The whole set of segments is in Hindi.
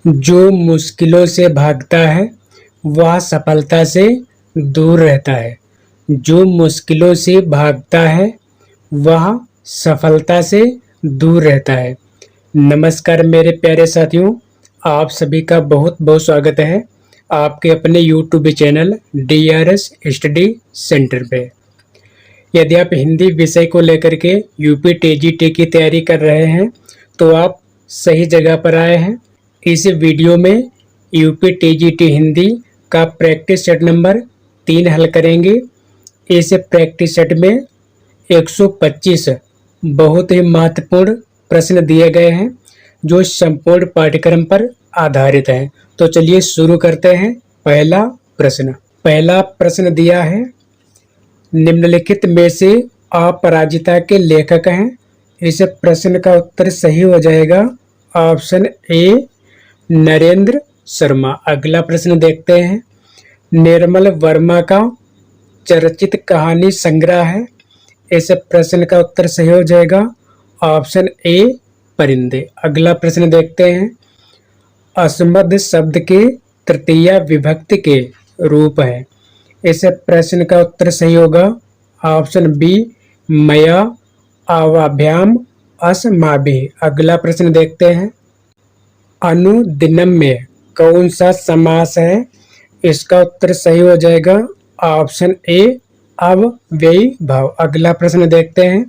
जो मुश्किलों से भागता है वह सफलता से दूर रहता है। जो मुश्किलों से भागता है वह सफलता से दूर रहता है। नमस्कार मेरे प्यारे साथियों, आप सभी का बहुत बहुत स्वागत है आपके अपने YouTube channel DRS study centre पे। यदि आप हिंदी विषय को लेकर के यूपी TGT की तैयारी कर रहे हैं तो आप सही जगह पर आए हैं। इस वीडियो में यूपी TGT हिंदी का प्रैक्टिस सेट नंबर 3 हल करेंगे। इस प्रैक्टिस सेट में 125 बहुत ही महत्वपूर्ण प्रश्न दिए गए हैं जो संपूर्ण पाठ्यक्रम पर आधारित हैं। तो चलिए शुरू करते हैं। पहला प्रश्न दिया है, निम्नलिखित में से अपराजिता के लेखक हैं। इस प्रश्न का उत्तर सही हो जाएगा ऑप्शन ए नरेंद्र शर्मा। अगला प्रश्न देखते हैं, निर्मल वर्मा का चर्चित कहानी संग्रह है। इस प्रश्न का उत्तर सही हो जाएगा ऑप्शन ए परिंदे। अगला प्रश्न देखते हैं, अस्मद शब्द के तृतीया विभक्ति के रूप है। इस प्रश्न का उत्तर सही होगा ऑप्शन बी मया आवाभ्याम अस्माभिः। अगला प्रश्न देखते हैं, अनुदिनम में कौन सा समास है। इसका उत्तर सही हो जाएगा ऑप्शन ए अव्ययी भाव। अगला प्रश्न देखते हैं,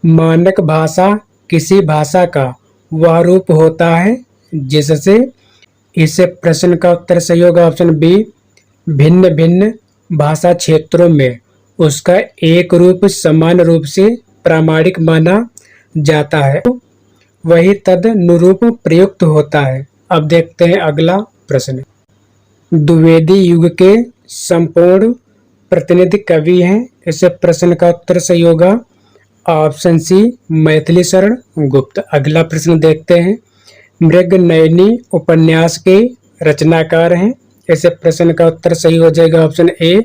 मानक भाषा किसी भाषा का वह रूप होता है जिससे। इस प्रश्न का उत्तर सही होगा ऑप्शन बी भिन्न भिन्न भाषा क्षेत्रों में उसका एक रूप समान रूप से प्रामाणिक माना जाता है, वही तदनुरूप प्रयुक्त होता है। अब देखते हैं अगला प्रश्न, द्विवेदी युग के संपूर्ण प्रतिनिधि कवि हैं। इस प्रश्न का उत्तर सही होगा ऑप्शन सी मैथिली शरण गुप्त। अगला प्रश्न देखते हैं, मृगनयनी उपन्यास के रचनाकार हैं। इस प्रश्न का उत्तर सही हो जाएगा ऑप्शन ए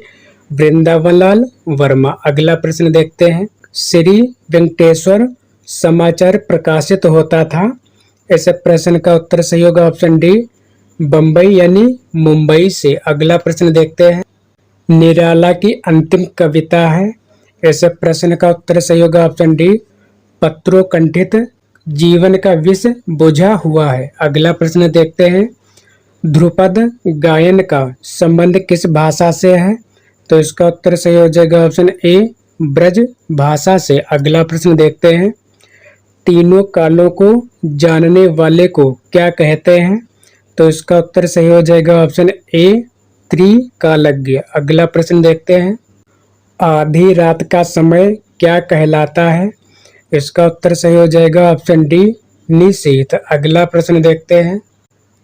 वृंदावनलाल वर्मा। अगला प्रश्न देखते हैं, श्री वेंकटेश्वर समाचार प्रकाशित होता था। इस प्रश्न का उत्तर सही होगा ऑप्शन डी बम्बई यानी मुंबई से। अगला प्रश्न देखते हैं, निराला की अंतिम कविता है। इस प्रश्न का उत्तर सही होगा ऑप्शन डी पत्रों कंठित जीवन का विष बुझा हुआ है। अगला प्रश्न देखते हैं, ध्रुपद गायन का संबंध किस भाषा से है। तो इसका उत्तर सही हो जाएगा ऑप्शन ए ब्रज भाषा से। अगला प्रश्न देखते हैं, तीनों कालों को जानने वाले को क्या कहते हैं। तो इसका उत्तर सही हो जाएगा ऑप्शन ए त्रिकालज्ञ। अगला प्रश्न देखते हैं, आधी रात का समय क्या कहलाता है। इसका उत्तर सही हो जाएगा ऑप्शन डी निशीथ। अगला प्रश्न देखते हैं,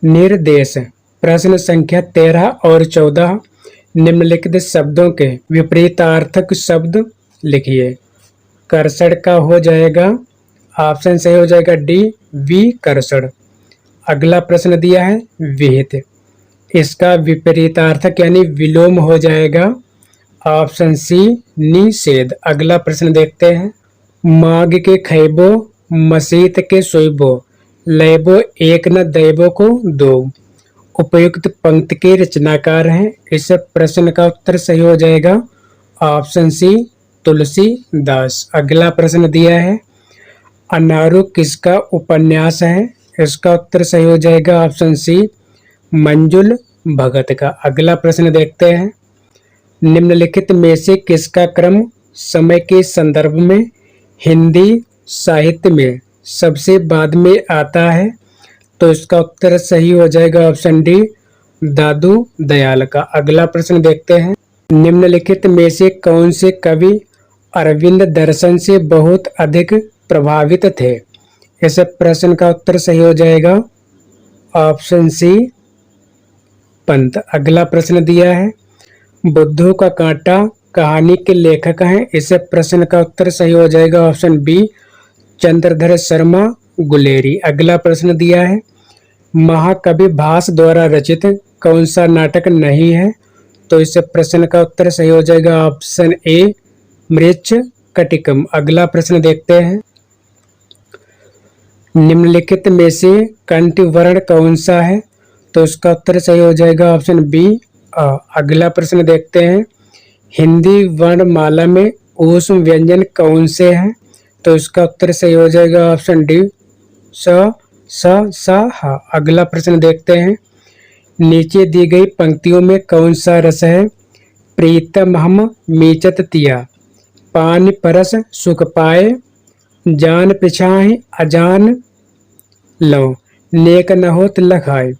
निर्देश। प्रश्न संख्या 13 और 14 निम्नलिखित शब्दों के विपरीतार्थक शब्द लिखिए। कर्षण का हो जाएगा ऑप्शन सही हो जाएगा डी विकर्षण। अगला प्रश्न दिया है विहित, इसका विपरीतार्थक यानी विलोम हो जाएगा ऑप्शन सी निषेध। अगला प्रश्न देखते हैं, माघ के खैबो मसीत के सोइबो लैबो एक न दैबो को दो। उपयुक्त पंक्ति के रचनाकार हैं। इस प्रश्न का उत्तर सही हो जाएगा ऑप्शन सी तुलसीदास। अगला प्रश्न दिया है, अनारू किसका उपन्यास है। इसका उत्तर सही हो जाएगा ऑप्शन सी मंजुल भगत का। अगला प्रश्न देखते हैं, निम्नलिखित में से किसका क्रम समय के संदर्भ में हिंदी साहित्य में सबसे बाद में आता है। तो इसका उत्तर सही हो जाएगा ऑप्शन डी दादू दयाल का। अगला प्रश्न देखते हैं, निम्नलिखित में से कौन से कवि अरविंद दर्शन से बहुत अधिक प्रभावित थे। इस प्रश्न का उत्तर सही हो जाएगा ऑप्शन सी पंत। अगला प्रश्न दिया है, बुद्धू का कांटा कहानी के लेखक हैं। इस प्रश्न का उत्तर सही हो जाएगा ऑप्शन बी चंद्रधर शर्मा गुलेरी। अगला प्रश्न दिया है, महाकवि भास द्वारा रचित कौन सा नाटक नहीं है। तो इस प्रश्न का उत्तर सही हो जाएगा ऑप्शन ए मृच्छ कटिकम। अगला प्रश्न देखते हैं, निम्नलिखित में से कंठी वर्ण कौन सा है? तो इसका उत्तर सही हो जाएगा ऑप्शन बी अ। अगला प्रश्न देखते हैं, हिंदी वर्णमाला में ऊष्म व्यंजन कौन से हैं? तो इसका उत्तर सही हो जाएगा ऑप्शन डी स, स, ह। अगला प्रश्न देखते हैं, नीचे दी गई पंक्तियों में कौन सा रस है? प्रीतम हम मीचत तिया, पान परस सुख पाए, जान पिछाहि अजान लो, नेक न होत लखाए।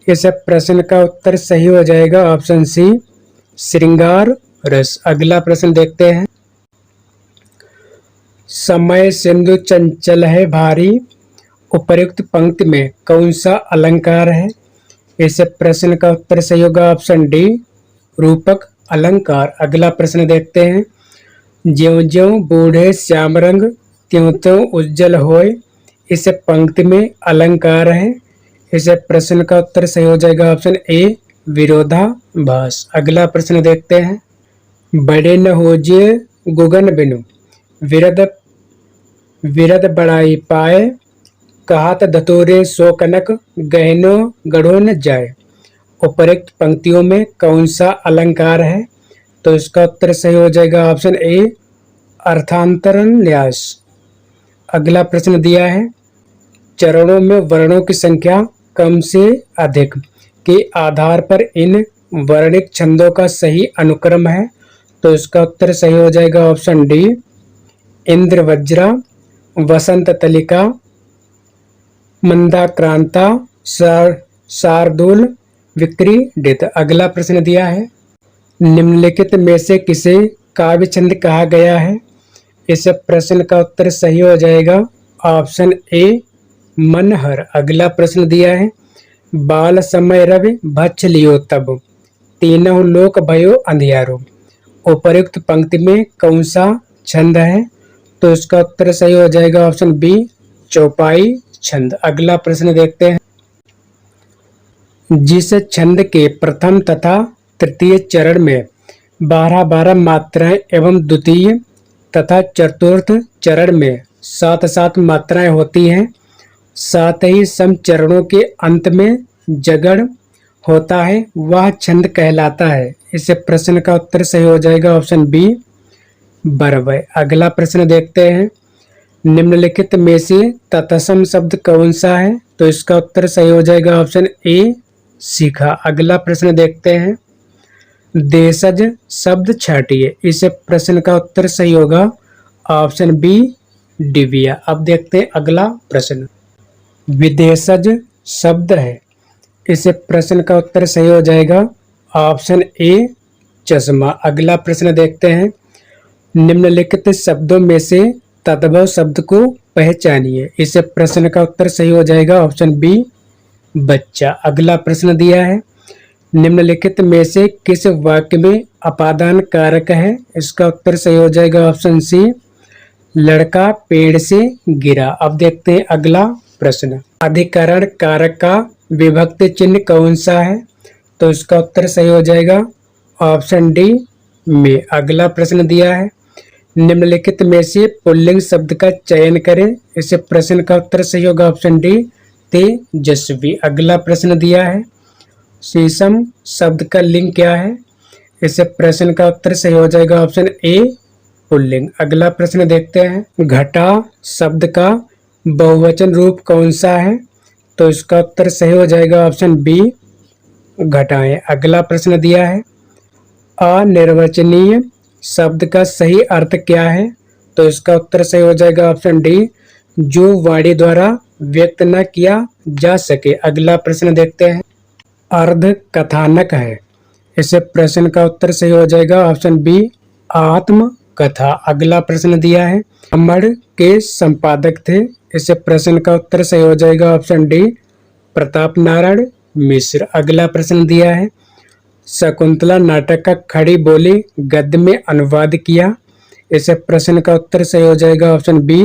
इस प्रश्न का उत्तर सही हो जाएगा ऑप्शन सी श्रृंगार रस। अगला प्रश्न देखते हैं, समय सिंधु चंचल है भारी, उपर्युक्त पंक्ति में कौन सा अलंकार है? इस प्रश्न का उत्तर सही होगा ऑप्शन डी रूपक अलंकार। अगला प्रश्न देखते हैं, ज्यों ज्यों बूढ़े श्याम रंग, त्यों त्यों उज्जवल होय। इस पंक्ति में अलंकार है। इस प्रश्न का उत्तर सही हो जाएगा ऑप्शन ए विरोधाभास। अगला प्रश्न देखते हैं, बड़े न होजिए गुगन बिनु, विरद विरद बड़ाई पाए, कहात धतूरे सो कनक, गहनो गढ़ो न जाए। उपर्युक्त पंक्तियों में कौन सा अलंकार है? तो इसका उत्तर सही हो जाएगा ऑप्शन ए अर्थांतरन्यास। अगला प्रश्न दिया है, चरणों में वर्णों की संख्या कम से अधिक के आधार पर इन वर्णिक छंदों का सही अनुक्रम है। तो इसका उत्तर सही हो जाएगा ऑप्शन डी इंद्र वज्रा, वसंत तलिका, मंदाक्रांता, शार्दूल, विक्रीडित। अगला प्रश्न दिया है, निम्नलिखित में से किसे काव्य छंद कहा गया है? इस प्रश्न का उत्तर सही हो जाएगा ऑप्शन ए मनहर। अगला प्रश्न दिया है, बाल समय रवि भक्ष लियो तब, तीनों लोक भयो अंधियारो। उपर्युक्त पंक्ति में कौन सा छंद है? तो इसका उत्तर सही हो जाएगा ऑप्शन बी चौपाई छंद। अगला प्रश्न देखते हैं, जिस छंद के प्रथम तथा तृतीय चरण में 12-12 मात्राएं एवं द्वितीय तथा चतुर्थ चरण में 7-7 मात्राएं होती हैं, साथ ही सम चरणों के अंत में जगड़ होता है, वह छंद कहलाता है। इस प्रश्न का उत्तर सही हो जाएगा ऑप्शन बी बरवय। अगला प्रश्न देखते हैं, निम्नलिखित में से तत्सम शब्द कौन सा है? तो इसका उत्तर सही हो जाएगा ऑप्शन ए शिखा। अगला प्रश्न देखते हैं, देशज शब्द छाटिए। इस प्रश्न का उत्तर सही होगा ऑप्शन बी डिबिया। अब देखते हैं अगला प्रश्न, विदेशज शब्द है। इस प्रश्न का उत्तर सही हो जाएगा ऑप्शन ए चश्मा। अगला प्रश्न देखते हैं, निम्नलिखित शब्दों में से तद्भव शब्द को पहचानिए। इस प्रश्न का उत्तर सही हो जाएगा ऑप्शन बी बच्चा। अगला प्रश्न दिया है, निम्नलिखित में से किस वाक्य में अपादान कारक है? इसका उत्तर सही हो जाएगा ऑप्शन सी लड़का पेड़ से गिरा। अब देखते हैं अगला प्रश्न, अधिकरण कारक का विभक्ति चिन्ह कौन सा है? तो इसका उत्तर सही हो जाएगा ऑप्शन डी में। अगला प्रश्न दिया है, निम्नलिखित में से पुल्लिंग शब्द का चयन करें। इस प्रश्न का उत्तर सही होगा ऑप्शन डी तेजस्वी। अगला प्रश्न दिया है, शीशम शब्द का लिंग क्या है? इस प्रश्न का उत्तर सही हो जाएगा ऑप्शन ए पुल्लिंग। अगला प्रश्न देखते हैं, घटा शब्द का बहुवचन रूप कौन सा है? तो इसका उत्तर सही हो जाएगा ऑप्शन बी घटाएं। अगला प्रश्न दिया है, अनिर्वचनीय शब्द का सही अर्थ क्या है? तो इसका उत्तर सही हो जाएगा ऑप्शन डी जो वाणी द्वारा व्यक्त न किया जा सके। अगला प्रश्न देखते हैं, अर्ध कथानक है। इस प्रश्न का उत्तर सही हो जाएगा ऑप्शन बी आत्म कथा। अगला प्रश्न दिया है, अमर के संपादक थे। इस प्रश्न का उत्तर सही हो जाएगा ऑप्शन डी प्रताप नारायण मिश्र। अगला प्रश्न दिया है, शकुंतला नाटक का खड़ी बोली गद्य में अनुवाद किया। इस प्रश्न का उत्तर सही हो जाएगा ऑप्शन बी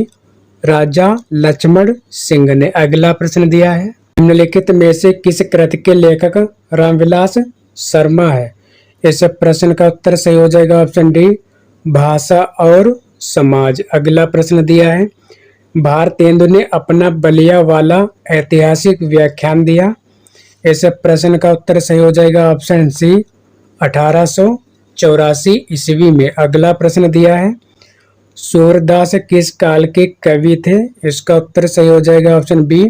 राजा लक्ष्मण सिंह ने। अगला प्रश्न दिया है, निम्नलिखित में से किस कृति के लेखक रामविलास शर्मा है? इस प्रश्न का उत्तर सही हो जाएगा ऑप्शन डी भाषा और समाज। अगला प्रश्न दिया है, भारतेंदु ने अपना बलिया वाला ऐतिहासिक व्याख्यान दिया। इस प्रश्न का उत्तर सही हो जाएगा ऑप्शन सी 1884 ईस्वी में। अगला प्रश्न दिया है, सूरदास किस काल के कवि थे? इसका उत्तर सही हो जाएगा ऑप्शन बी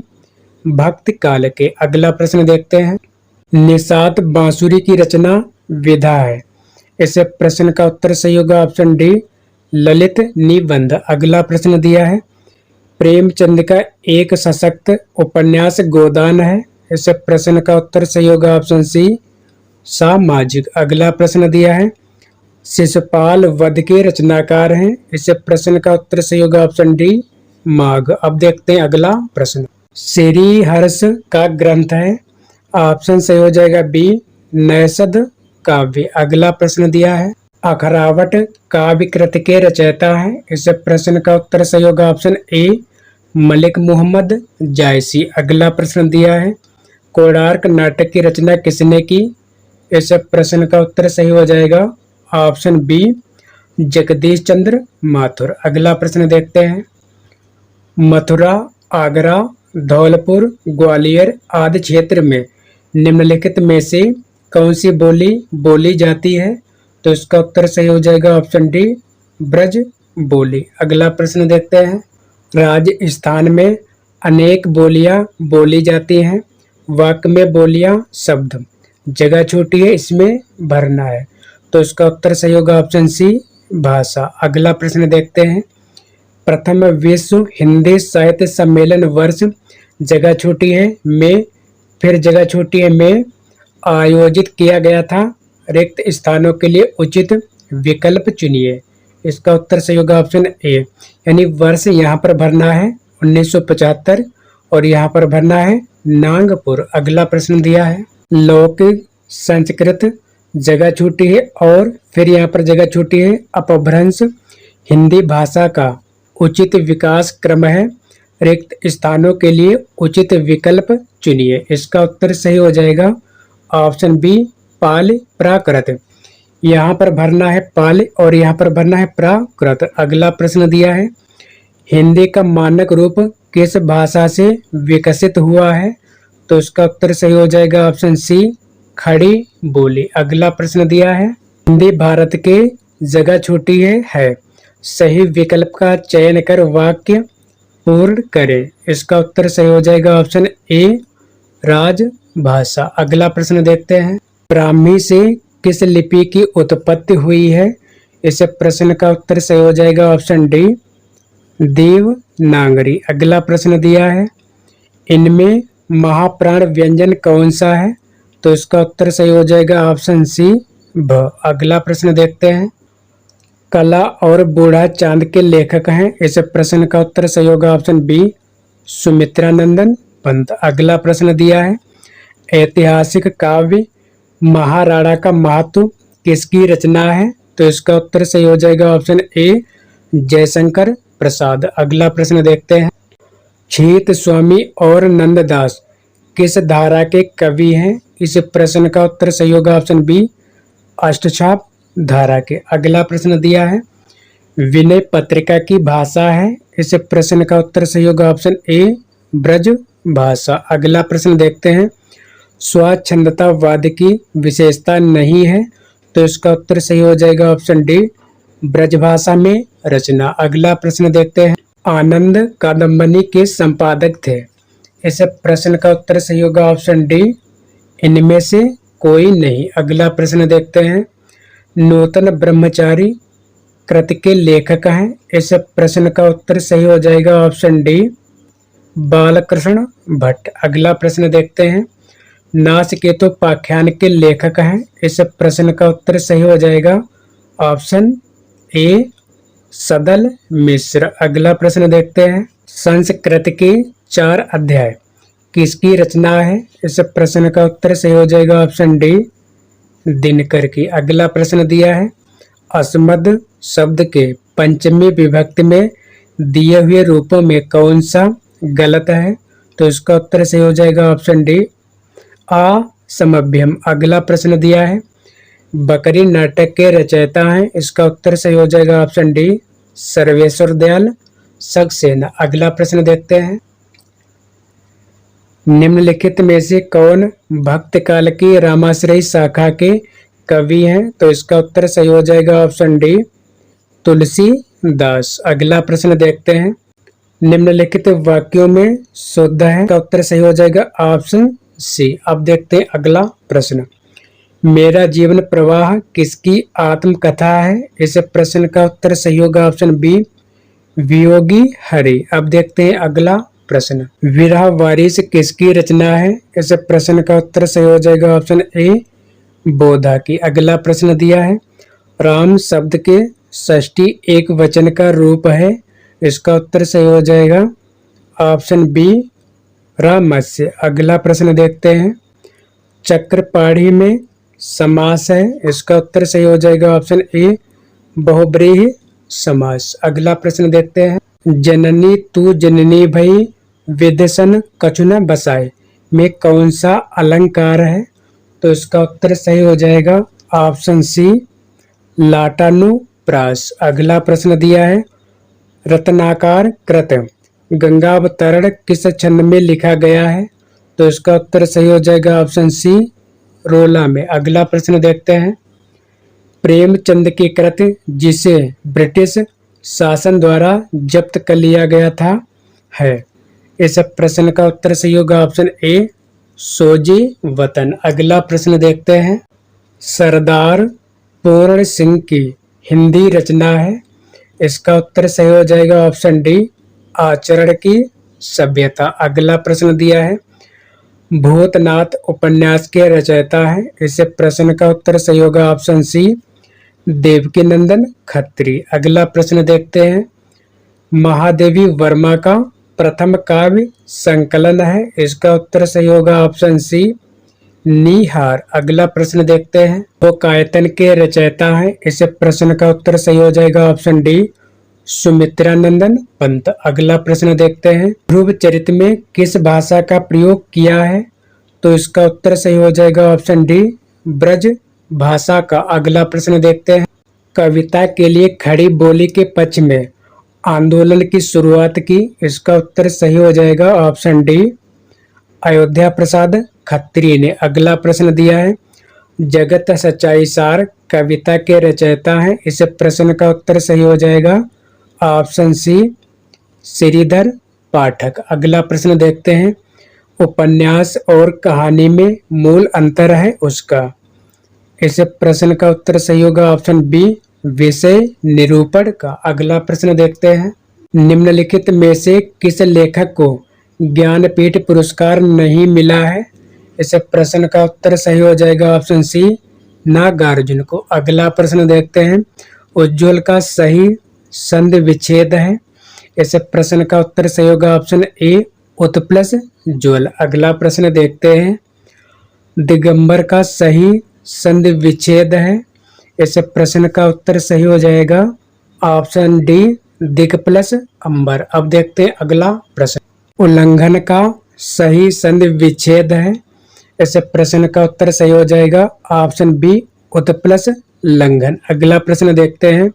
भक्त काल के। अगला प्रश्न देखते हैं, निषाद बांसुरी की रचना विधा है। इस प्रश्न का उत्तर सही होगा ऑप्शन डी ललित निबंध। अगला प्रश्न दिया है, प्रेमचंद का एक सशक्त उपन्यास गोदान है। इस प्रश्न का उत्तर सही होगा ऑप्शन सी सामाजिक। अगला प्रश्न दिया है, शिशुपाल वध के रचनाकार हैं। इस प्रश्न का उत्तर सही होगा ऑप्शन डी माघ। अब देखते हैं अगला प्रश्न, श्री हर्ष का ग्रंथ है। ऑप्शन सही हो जाएगा बी नैषध काव्य। अगला प्रश्न दिया है, अखरावट काव्य कृत के रचयिता है। इस प्रश्न का उत्तर सही होगा ऑप्शन ए मलिक मोहम्मद जायसी। अगला प्रश्न दिया है, कोणार्क नाटक की रचना किसने की? इस प्रश्न का उत्तर सही हो जाएगा ऑप्शन बी जगदीश चंद्र माथुर। अगला प्रश्न देखते हैं, मथुरा, आगरा, धौलपुर, ग्वालियर आदि क्षेत्र में निम्नलिखित में से कौन सी बोली बोली जाती है? तो इसका उत्तर सही हो जाएगा ऑप्शन डी ब्रज बोली। अगला प्रश्न देखते हैं, राजस्थान में अनेक बोलियां बोली जाती हैं। वाक्य में बोलियां शब्द, जगह छोटी है इसमें भरना है। तो इसका उत्तर सही होगा ऑप्शन सी भाषा। अगला प्रश्न देखते हैं, प्रथम विश्व हिंदी साहित्य सम्मेलन वर्ष जगह छोटी है में फिर जगह छोटी है में आयोजित किया गया था। रिक्त स्थानों के लिए उचित विकल्प चुनिए। इसका उत्तर सही होगा ऑप्शन ए, यानी वर्ष यहाँ पर भरना है 1975 और यहाँ पर भरना है नागपुर। अगला प्रश्न दिया है, लौकिक संस्कृत जगह छोटी है और फिर यहाँ पर जगह छोटी है अपभ्रंश हिंदी भाषा का उचित विकास क्रम है। रिक्त स्थानों के लिए उचित विकल्प चुनिए। इसका उत्तर सही हो जाएगा ऑप्शन बी पाल प्राकृत। यहाँ पर भरना है पाल और यहाँ पर भरना है प्राकृत। अगला प्रश्न दिया है, हिंदी का मानक रूप किस भाषा से विकसित हुआ है? तो इसका उत्तर सही हो जाएगा ऑप्शन सी खड़ी बोली। अगला प्रश्न दिया है, हिंदी भारत के जगह छोटी है। सही विकल्प का चयन कर वाक्य पूर्ण करें। इसका उत्तर सही हो जाएगा ऑप्शन ए राजभाषा। अगला प्रश्न देखते हैं, ब्राह्मी से किस लिपि की उत्पत्ति हुई है? इस प्रश्न का उत्तर सही हो जाएगा ऑप्शन डी देवनागरी। अगला प्रश्न दिया है, इनमें महाप्राण व्यंजन कौन सा है? तो इसका उत्तर सही हो जाएगा ऑप्शन सी भ। अगला प्रश्न देखते हैं, कला और बूढ़ा चांद के लेखक हैं। इस प्रश्न का उत्तर सही होगा ऑप्शन बी सुमित्रानंदन पंत। अगला प्रश्न दिया है, ऐतिहासिक काव्य महाराणा का महत्व किसकी रचना है? तो इसका उत्तर सही हो जाएगा ऑप्शन ए जयशंकर प्रसाद। अगला प्रश्न देखते हैं, छीत स्वामी और नंददास किस धारा के कवि हैं? इस प्रश्न का उत्तर सही होगा ऑप्शन बी अष्टछाप धारा के। अगला प्रश्न दिया है, विनय पत्रिका की भाषा है। इस प्रश्न का उत्तर सही होगा ऑप्शन ए ब्रज भाषा। अगला प्रश्न देखते हैं, स्वच्छंदतावाद की विशेषता नहीं है। तो इसका उत्तर सही हो जाएगा ऑप्शन डी ब्रजभाषा में रचना। अगला प्रश्न देखते हैं, आनंद कादम्बनी के संपादक थे। इस प्रश्न का उत्तर सही होगा ऑप्शन डी इनमें से कोई नहीं। अगला प्रश्न देखते हैं, नूतन ब्रह्मचारी कृत के लेखक हैं। इस प्रश्न का उत्तर सही हो जाएगा ऑप्शन डी बालकृष्ण भट्ट। अगला प्रश्न देखते हैं, नासकेतु पाख्यान के लेखक हैं। इस प्रश्न का उत्तर सही हो जाएगा ऑप्शन ए सदल मिश्र। अगला प्रश्न देखते हैं, संस्कृत के 4 अध्याय किसकी रचना है? इस प्रश्न का उत्तर सही हो जाएगा ऑप्शन डी दिनकर की। अगला प्रश्न दिया है, अस्मद शब्द के पंचमी विभक्ति में दिए हुए रूपों में कौन सा गलत है? तो इसका उत्तर सही हो जाएगा ऑप्शन डी असमभ्यम। अगला प्रश्न दिया है, बकरी नाटक के रचयिता हैं। इसका उत्तर सही हो जाएगा ऑप्शन डी सर्वेश्वर दयाल सक्सेना। अगला प्रश्न देखते हैं, निम्नलिखित में से कौन भक्त काल की रामाश्रयी शाखा के कवि हैं? तो इसका उत्तर सही हो जाएगा ऑप्शन डी, तुलसीदास। अगला प्रश्न देखते हैं, निम्नलिखित वाक्यों में शुद्ध है का उत्तर सही हो जाएगा ऑप्शन सी। अब देखते हैं अगला प्रश्न, मेरा जीवन प्रवाह किसकी आत्मकथा है? इस प्रश्न का उत्तर सही होगा ऑप्शन बी, वियोगी हरि। अब देखते हैं अगला प्रश्न, विरह वारिस किसकी रचना है? इस प्रश्न का उत्तर सही हो जाएगा ऑप्शन ए, बोधा की। अगला प्रश्न दिया है, राम शब्द के षष्ठी एक वचन का रूप है। इसका उत्तर सही हो जाएगा ऑप्शन बी, रामस्य। अगला प्रश्न देखते हैं, चक्रपाढ़ी में समास है। इसका उत्तर सही हो जाएगा ऑप्शन ए, बहुब्रीहि समास। अगला प्रश्न देखते हैं, जननी तू जननी भई विदेशन कछु न बसाए में कौन सा अलंकार है? तो इसका उत्तर सही हो जाएगा ऑप्शन सी, लाटानुप्रास। अगला प्रश्न दिया है, रत्नाकार कृत गंगावतरण किस छंद में लिखा गया है? तो इसका उत्तर सही हो जाएगा ऑप्शन सी, रोला में। अगला प्रश्न देखते हैं, प्रेमचंद की कृत जिसे ब्रिटिश शासन द्वारा जब्त कर लिया गया था है। इस प्रश्न का उत्तर सही होगा ऑप्शन ए, सोजी वतन। अगला प्रश्न देखते हैं, सरदार पूर्ण सिंह की हिंदी रचना है। इसका उत्तर सही हो जाएगा ऑप्शन डी, आचरण की सभ्यता। अगला प्रश्न दिया है, भूतनाथ उपन्यास के रचयिता है। इस प्रश्न का उत्तर सही होगा ऑप्शन सी, देवकीनंदन खत्री। अगला प्रश्न देखते हैं, महादेवी वर्मा का प्रथम काव्य संकलन है। इसका उत्तर सही होगा ऑप्शन सी, निहार। अगला प्रश्न देखते हैं, वो कायतन के रचयिता है। इस प्रश्न का उत्तर सही हो जाएगा ऑप्शन डी, सुमित्रानंदन पंत। अगला प्रश्न देखते हैं, ध्रुव चरित में किस भाषा का प्रयोग किया है? तो इसका उत्तर सही हो जाएगा ऑप्शन डी, ब्रज भाषा का। अगला प्रश्न देखते हैं, कविता के लिए खड़ी बोली के पक्ष में आंदोलन की शुरुआत की। इसका उत्तर सही हो जाएगा ऑप्शन डी, अयोध्या प्रसाद खत्री ने। अगला प्रश्न दिया है, जगत सच्चाई सार कविता के रचयिता हैं। इस प्रश्न का उत्तर सही हो जाएगा ऑप्शन सी, श्रीधर पाठक। अगला प्रश्न देखते हैं, उपन्यास और कहानी में मूल अंतर है उसका। इस प्रश्न का उत्तर सही होगा ऑप्शन बी, विषय निरूपण का। अगला प्रश्न देखते हैं, निम्नलिखित में से किस लेखक को ज्ञानपीठ पुरस्कार नहीं मिला है? इस प्रश्न का उत्तर सही हो जाएगा ऑप्शन सी, नागार्जुन को। अगला प्रश्न देखते हैं, उज्ज्वल का सही संधि विच्छेद है। इस प्रश्न का उत्तर सही होगा ऑप्शन ए, उत प्लस ज्वल। अगला प्रश्न देखते हैं, दिगंबर का सही संधि विच्छेद है। इस प्रश्न का उत्तर सही हो जाएगा ऑप्शन डी, दिग प्लस अंबर। अब देखते हैं अगला प्रश्न, उल्लंघन का सही संधि विच्छेद है। इस प्रश्न का उत्तर सही हो जाएगा ऑप्शन बी, उत प्लस लंघन। अगला प्रश्न देखते हैं,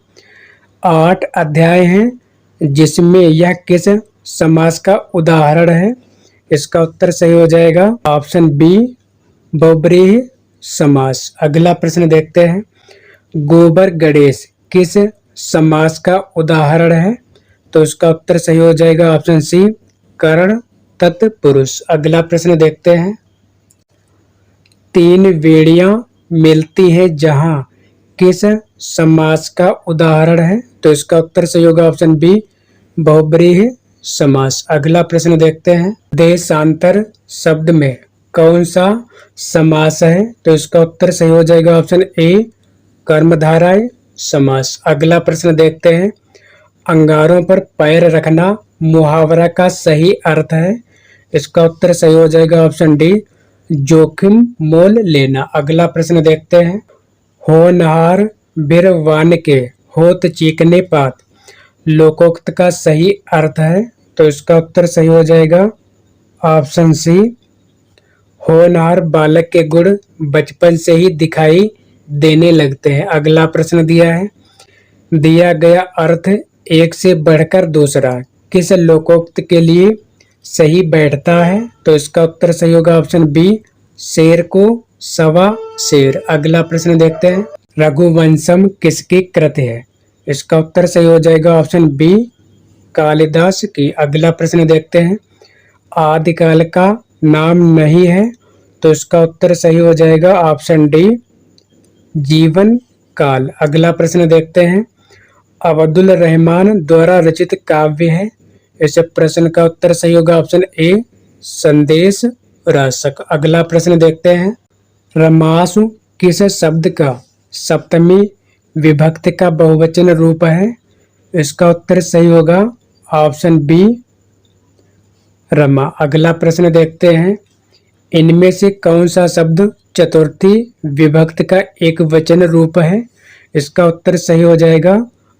8 अध्याय हैं जिसमें यह किस समास का उदाहरण है? इसका उत्तर सही हो जाएगा ऑप्शन बी, बहुब्रीहि समास। अगला प्रश्न देखते हैं, गोबर गणेश किस समास का उदाहरण है? तो इसका उत्तर सही हो जाएगा ऑप्शन सी, करण तत्पुरुष। अगला प्रश्न देखते हैं, 3 बेड़ियां मिलती हैं जहां किस समास का उदाहरण है? तो इसका उत्तर सही होगा ऑप्शन बी, बहुब्रीहि समास। अगला प्रश्न देखते हैं, देशांतर शब्द में कौन सा समास है? तो इसका उत्तर सही हो जाएगा ऑप्शन ए, कर्मधारय समास। अगला प्रश्न देखते हैं, अंगारों पर पैर रखना मुहावरा का सही अर्थ है। इसका उत्तर सही हो जाएगा ऑप्शन डी, जोखिम मोल लेना। अगला प्रश्न देखते हैं, होनहार बिरवान के होत चीकने पात लोकोक्त का सही अर्थ है। तो इसका उत्तर सही हो जाएगा ऑप्शन सी, होनहार बालक के गुण बचपन से ही दिखाई देने लगते हैं। अगला प्रश्न दिया है, दिया गया अर्थ एक से बढ़कर दूसरा किस लोकोक्त के लिए सही बैठता है? तो इसका उत्तर सही होगा ऑप्शन बी, शेर को सवा शेर। अगला प्रश्न देखते हैं, रघुवंशम किसकी कृति है? इसका उत्तर सही हो जाएगा ऑप्शन बी, कालिदास की। अगला प्रश्न देखते हैं, आदिकाल का नाम नहीं है, तो इसका उत्तर सही हो जाएगा ऑप्शन डी, जीवन काल। अगला प्रश्न देखते हैं, अब्दुल रहमान द्वारा रचित काव्य है। इस प्रश्न का उत्तर सही होगा ऑप्शन ए, संदेश राशक। अगला प्रश्न देखते हैं, रमासु किस शब्द का सप्तमी विभक्ति का बहुवचन रूप है? इसका उत्तर सही होगा ऑप्शन बी, रमा। अगला प्रश्न देखते हैं, इनमें से कौन सा शब्द चतुर्थी विभक्ति का एक वचन रूप है? इसका उत्तर सही हो जाएगा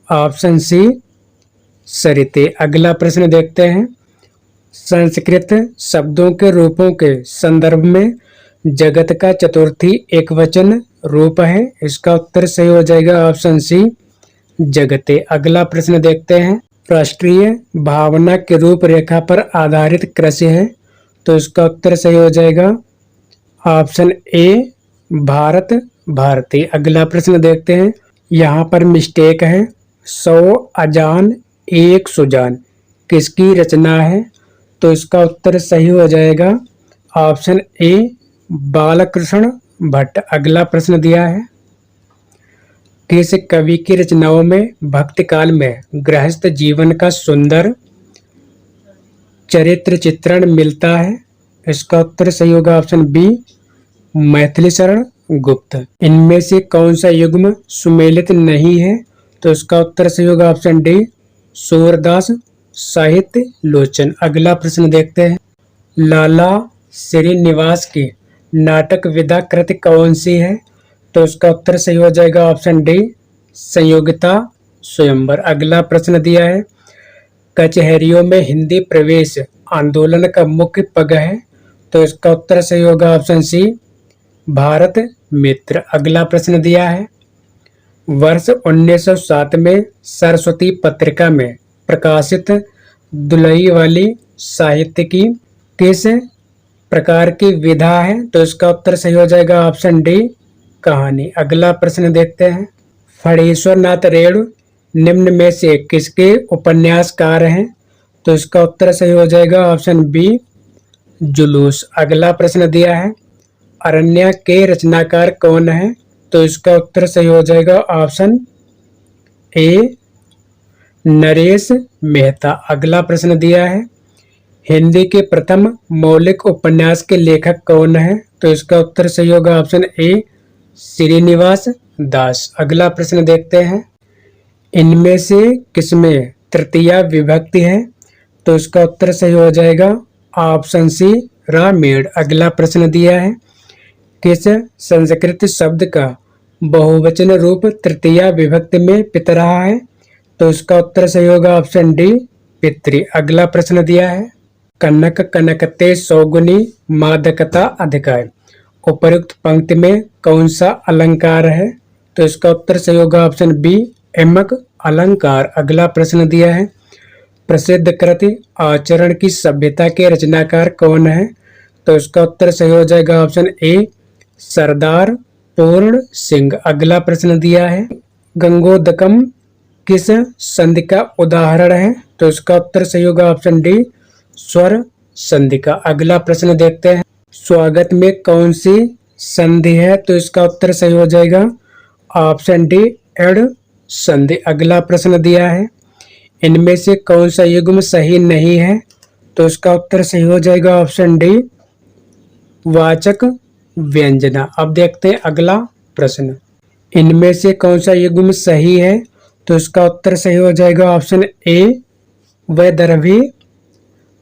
ऑप्शन सी, सरिते। अगला प्रश्न देखते हैं, संस्कृत शब्दों के रूपों के संदर्भ में जगत का चतुर्थी एक वचन रूप है। इसका उत्तर सही हो जाएगा ऑप्शन सी, जगते। अगला प्रश्न देखते हैं, राष्ट्रीय भावना के रूपरेखा पर आधारित कृषि है, तो इसका उत्तर सही हो जाएगा ऑप्शन ए, भारत भारती। अगला प्रश्न देखते हैं, यहाँ पर मिस्टेक है, 100 अजान एक सुजान किसकी रचना है? तो इसका उत्तर सही हो जाएगा ऑप्शन ए, बालकृष्ण भट्ट। अगला प्रश्न दिया है, किस कवि की रचनाओं में भक्ति काल में गृहस्थ जीवन का सुंदर चरित्र चित्रण मिलता है? इसका उत्तर सही होगा ऑप्शन बी, मैथिली शरण गुप्त। इनमें से कौन सा युग्म सुमेलित नहीं है? तो इसका उत्तर सही होगा ऑप्शन डी, सूरदास साहित्य लोचन। अगला प्रश्न देखते हैं, लाला श्रीनिवास की नाटक विधा कृति कौन सी है? तो इसका उत्तर सही हो जाएगा ऑप्शन डी, संयोगिता स्वयंवर। अगला प्रश्न दिया है, कचहरियों में हिंदी प्रवेश आंदोलन का मुख्य पग है, तो इसका उत्तर सही होगा ऑप्शन सी, भारत मित्र। अगला प्रश्न दिया है, वर्ष 1907 में सरस्वती पत्रिका में प्रकाशित दुलई वाली साहित्य की किस प्रकार की विधा है? तो इसका उत्तर सही हो जाएगा ऑप्शन डी, कहानी। अगला प्रश्न देखते हैं, फणीश्वर नाथ रेणु निम्न में से किसके उपन्यासकार हैं? तो इसका उत्तर सही हो जाएगा ऑप्शन बी, जुलूस। अगला प्रश्न दिया है, अरण्या के रचनाकार कौन है? तो इसका उत्तर सही हो जाएगा ऑप्शन ए, नरेश मेहता। अगला प्रश्न दिया है, हिंदी के प्रथम मौलिक उपन्यास के लेखक कौन है? तो इसका उत्तर सही होगा ऑप्शन ए, श्रीनिवास दास। अगला प्रश्न देखते हैं, इनमें से किसमें तृतीया विभक्ति है? तो इसका उत्तर सही हो जाएगा ऑप्शन सी, रामेण। अगला प्रश्न दिया है, किस संस्कृत शब्द का बहुवचन रूप तृतीया विभक्ति में पितरा है? तो इसका उत्तर सही होगा ऑप्शन डी, पितृ। अगला प्रश्न दिया है, कनक कनकते सौगुनी मादकता अधिकाय उपर्युक्त पंक्ति में कौन सा अलंकार है? तो इसका उत्तर सही होगा ऑप्शन बी, एमक अलंकार। अगला प्रश्न दिया है, प्रसिद्ध कृति आचरण की सभ्यता के रचनाकार कौन है? तो इसका उत्तर सही हो जाएगा ऑप्शन ए, सरदार पूर्ण सिंह। अगला प्रश्न दिया है, गंगोदकम किस संधि का उदाहरण है? तो इसका उत्तर सही होगा ऑप्शन डी, स्वर संधि का। अगला प्रश्न देखते हैं, स्वागत में कौन सी संधि है? तो इसका उत्तर सही हो जाएगा ऑप्शन डी, एड संधि। अगला प्रश्न दिया है, इनमें से कौन सा युग्म सही नहीं है? तो इसका उत्तर सही हो जाएगा ऑप्शन डी, वाचक व्यंजना। अब देखते हैं अगला प्रश्न, इनमें से कौन सा युग्म सही है? तो इसका उत्तर सही हो जाएगा ऑप्शन ए, वैदर्भी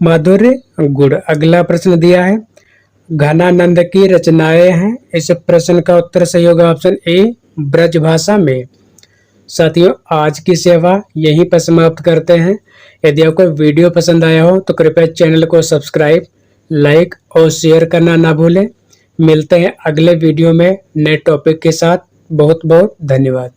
माधुर्य गुण। अगला प्रश्न दिया है, घनानंद की रचनाएं हैं। इस प्रश्न का उत्तर सही होगा ऑप्शन ए, ब्रजभाषा में। साथियों, आज की सेवा यहीं पर समाप्त करते हैं। यदि आपको वीडियो पसंद आया हो तो कृपया चैनल को सब्सक्राइब, लाइक और शेयर करना ना भूलें। मिलते हैं अगले वीडियो में नए टॉपिक के साथ। बहुत बहुत धन्यवाद।